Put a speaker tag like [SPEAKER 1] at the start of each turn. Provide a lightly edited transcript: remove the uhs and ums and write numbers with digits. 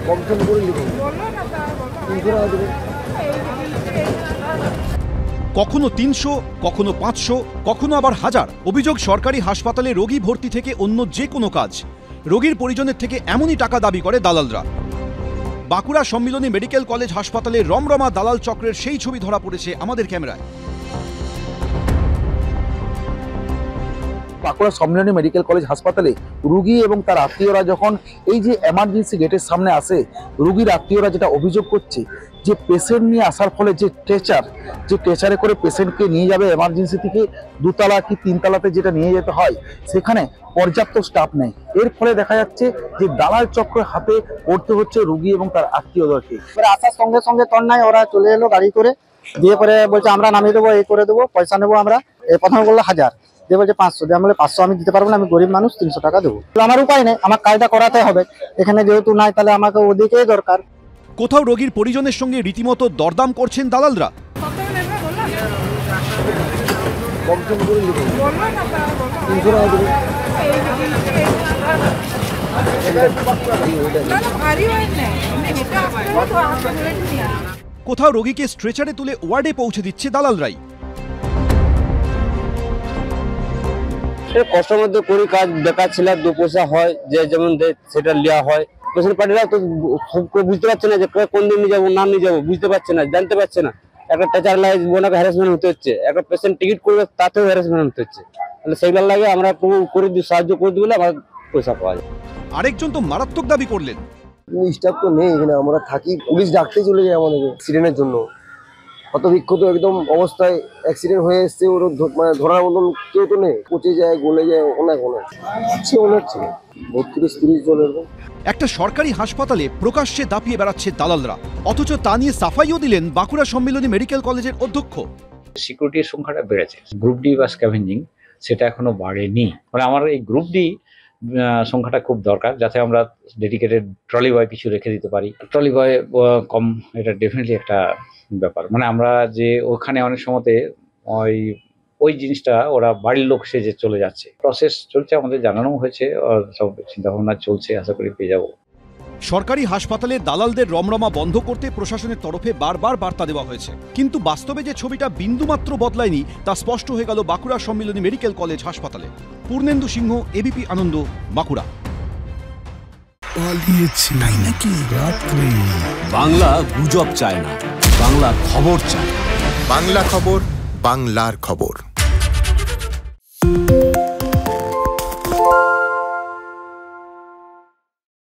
[SPEAKER 1] কমসম করে লিখুন।
[SPEAKER 2] কখনো 300, কখনো 500, কখনো আবার 1000। অভিযোগ সরকারি হাসপাতালে রোগী ভর্তি থেকে অন্য যে কোনো কাজ, রোগীর পরিজনের থেকে এমনই টাকা দাবি করে দালালরা। বাঁকুড়া সম্মিলনী মেডিকেল কলেজ হাসপাতালে রমরমা দালাল চক্রের সেই ছবি ধরা পড়েছে আমাদের ক্যামেরায়।
[SPEAKER 1] বাঁকুড়া সম্মিলনী মেডিকেল কলেজ হাসপাতালে রোগী এবং তার আত্মীয়রা যখন এই যে এমার্জেন্সি গেটের সামনে আসে, রোগীর আত্মীয়রা যেটা অভিযোগ করছে যে পেশেন্ট নিয়ে আসার ফলে যে ট্রেচারে করে পেশেন্টকে নিয়ে যাবে এমার্জেন্সি থেকে 2 তলা কি 3 তলাতে যেটা নিয়ে যেতে হয়, সেখানে পর্যাপ্ত স্টাফ নেই। এর ফলে দেখা যাচ্ছে যে দালাল চক্রের হাতে পড়তে হচ্ছে রোগী এবং তার আত্মীয়দেরকে।
[SPEAKER 3] আসার সঙ্গে সঙ্গে তন্নায় ওরা চলে এলো গাড়ি করে, দিয়ে পরে বলছে আমরা নামিয়ে দেবো, এই করে দেবো, পয়সা নেবো আমরা। প্রথমে বললো 1000, দিয়ে বলছে 500, দিয়ে আমি বলে 500 আমি দিতে পারবো না, আমি গরিব মানুষ, 300 টাকা দেবো। আমার উপায় নেই, আমার কাজটা করাতে হবে, এখানে যেহেতু নাই তাহলে আমাকে ওদিকেই দরকার।
[SPEAKER 2] কোথাও রোগীর পরিজনের সঙ্গে রীতিমতো দরদাম করছেন দালালরা। কোথাও রোগীকে স্ট্রেচারে তুলে ওয়ার্ডে পৌঁছে দিচ্ছে দালালরাই।
[SPEAKER 4] কষ্টের মধ্যে করি কাজ, বেকার ছিল, 2 পয়সা হয় যে যেমন সেটা নেওয়া হয়। পেশেন্ট পার্টিরা তো বুঝতে পারছে না যে কোন দিন নিয়ে যাবো না নিয়ে যাবো, বুঝতে পারছে না, জানতে পারছে না। একটা টিচার লাগে ওনাকে হ্যারাসমেন্ট হতে হচ্ছে, একটা পেশেন্ট টিকিট করবে তাতেও হ্যারাসমেন্ট হতে হচ্ছে। তাহলে সেইগুলো লাগে আমরা করে দিই, সাহায্য করে দিলে আমার পয়সা পাওয়া যায়।
[SPEAKER 2] আরেকজন তো মারাত্মক দাবি করলেন,
[SPEAKER 1] স্টাফ তো নেই এখানে, আমরা থাকি, পুলিশ ডাকতে চলে যায় আমাদের অ্যাক্সিডেন্টের জন্য। কত বিক্ষত একদম অবস্থায় অ্যাক্সিডেন্ট হয়ে এসছে, ওর মানে ধরার মতন কেউ তো নেই, পচে যায়, গলে যায়, অনেক আছে 32-30 জনের।
[SPEAKER 2] একটা সরকারি হাসপাতালে প্রকাশ্যে দাপিয়ে বেড়াচ্ছে দালালরা, অথচ তা নিয়ে সাফাইও দিলেন বাঁকুড়া সম্মিলনী মেডিকেল কলেজের অধ্যক্ষ।
[SPEAKER 5] সিকিউরিটির সংখ্যাটা বেড়েছে, গ্রুপ ডি বা স্ক্যাভেঞ্জিং সেটা এখনো বাড়েনি। মানে আমার এই গ্রুপ ডি সংখ্যাটা খুব দরকার, যাতে আমরা ডেডিকেটেড ট্রলি বয় কিছু রেখে দিতে পারি। ট্রলি বয় কম, এটা ডেফিনেটলি একটা ব্যাপার। মানে আমরা যে ওখানে অনেক সময়তে ওই জিনিসটা ওরা বাড়ির লোক সেজে চলে যাচ্ছে। প্রসেস চলছে, আমাদের জানানো হয়েছে, সব চিন্তাভাবনা চলছে, আশা করি পেয়ে যাবো।
[SPEAKER 2] সরকারি হাসপাতালে দালালদের রমরমা বন্ধ করতে প্রশাসনের তরফে বারবার বার্তা দেওয়া হয়েছে, কিন্তু বাস্তবে যে ছবিটা বিন্দুমাত্র বদলায়নি তা স্পষ্ট হয়ে গেল বাঁকুড়া সম্মিলনী মেডিকেল কলেজ হাসপাতালে। পূর্ণেন্দু সিংহ, এবিপি আনন্দ, বাঁকুড়া।
[SPEAKER 6] বাংলা গুজব চায় না, বাংলা খবর চায়।
[SPEAKER 7] বাংলা খবর, বাংলার খবর।